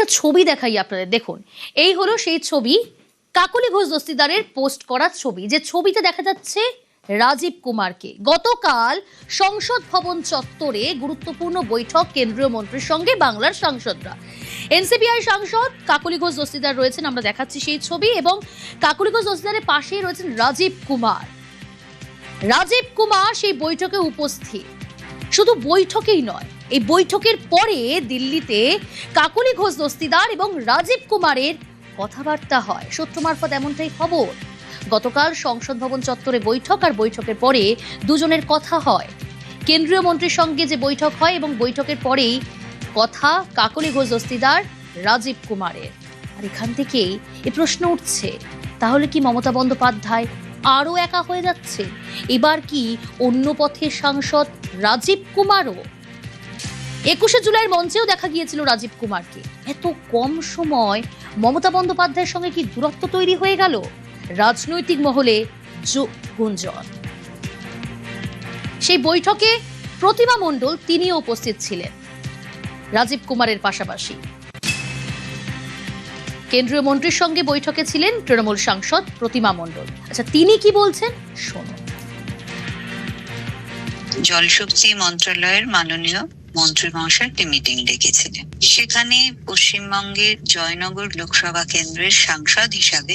একটা ছবি দেখাই আপনাদের, দেখুন এই হলো সেই ছবি, কাকলি ঘোষ দস্তিদারের পোস্ট করা ছবি, যে ছবিতে দেখা যাচ্ছে রাজীব কুমারকে। গতকাল সংসদ ভবন চত্বরে গুরুত্বপূর্ণ বৈঠক কেন্দ্রীয় মন্ত্রীর সঙ্গে বাংলার সাংসদরা। এনসিপিআই সাংসদ কাকলি ঘোষ দস্তিদার রয়েছেন, আমরা দেখাচ্ছি সেই ছবি, এবং কাকলি ঘোষ দস্তিদারের পাশেই রয়েছেন রাজীব কুমার। রাজীব কুমার সেই বৈঠকে উপস্থিত। শুধু বৈঠকেই নয়, এই বৈঠকের পরে দিল্লিতে কাকলি ঘোষ দস্তিদার এবং রাজীব কুমারের কথাবার্তা হয়, সূত্র মারফত এমনটাই খবর। গতকাল সংসদ ভবন চত্বরে বৈঠক, আর বৈঠকের পরে দুজনের কথা হয়। কেন্দ্রীয় মন্ত্রীর সঙ্গে যে বৈঠক হয় এবং বৈঠকের পরেই কথা কাকলি ঘোষ দস্তিদার রাজীব কুমারের। আর এখান থেকেই এই প্রশ্ন উঠছে, তাহলে কি মমতা বন্দ্যোপাধ্যায় আরও একা হয়ে যাচ্ছে? এবার কি অন্য পথের সাংসদ রাজীব কুমারও? 21শে জুলাইয়ের মঞ্চেও দেখা গিয়েছিল রাজীব কুমারকে। এত কম সময় মমতা বন্দ্যোপাধ্যায়ের সঙ্গে কি দূরত্ব তৈরি হয়ে গেল? রাজনৈতিক মহলে গুঞ্জন। সেই বৈঠকে প্রতিমা মণ্ডল তিনিও উপস্থিত ছিলেন রাজীব কুমারের পাশাপাশি। কেন্দ্রীয় মন্ত্রীর সঙ্গে বৈঠকে ছিলেন তৃণমূল সাংসদ প্রতিমা মণ্ডল। আচ্ছা, তিনি কি বলছেন শোনো। জলশক্তি মন্ত্রণালয়ের মাননীয় মন্ত্রী মহাশয় একটি মিটিং ডেকেছিলেন। সেখানে পশ্চিমবঙ্গের জয়নগর লোকসভা কেন্দ্রের সাংসদ হিসাবে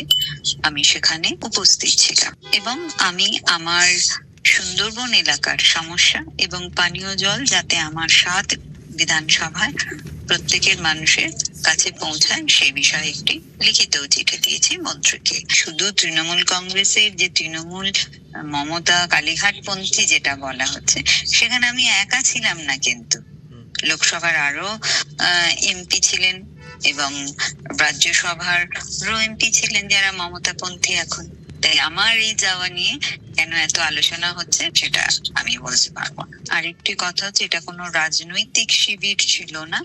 আমি সেখানে উপস্থিত ছিলাম, এবং আমি আমার সুন্দরবন এলাকার সমস্যা এবং পানীয় জল যাতে আমার 7 বিধানসভায় প্রত্যেকের মানুষের কাছে পৌঁছায় সেই বিষয়ে একটি লিখিত চিঠি দিয়েছি মন্ত্রীকে। শুধু তৃণমূল কংগ্রেসের যে তৃণমূল মমতা কালীঘাট পন্থী যেটা বলা হচ্ছে, সেখানে আমি একা ছিলাম না, কিন্তু লোকসভার আরো এমপি ছিলেন এবং রাজ্যসভারও এমপি ছিলেন যারা মমতা পন্থী। এখন তাই আমার এই যাওয়া নিয়ে কেন এত আলোচনা হচ্ছে সেটা আমি বলতে পারবো। আরেকটি কথা হচ্ছে, এটা কোনো রাজনৈতিক শিবির ছিল না,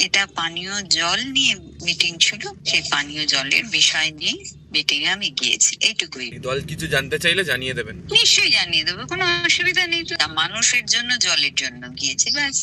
এটা পানীয় জল নিয়ে মিটিং ছিল। সেই পানীয় জলের বিষয় নিয়ে মিটিং এ আমি গিয়েছি, এইটুকুই। দল কিছু জানতে চাইলে জানিয়ে দেবেন। নিশ্চয়ই জানিয়ে দেবো, কোনো অসুবিধা নেই। মানুষের জন্য, জলের জন্য গিয়েছি, ব্যাস।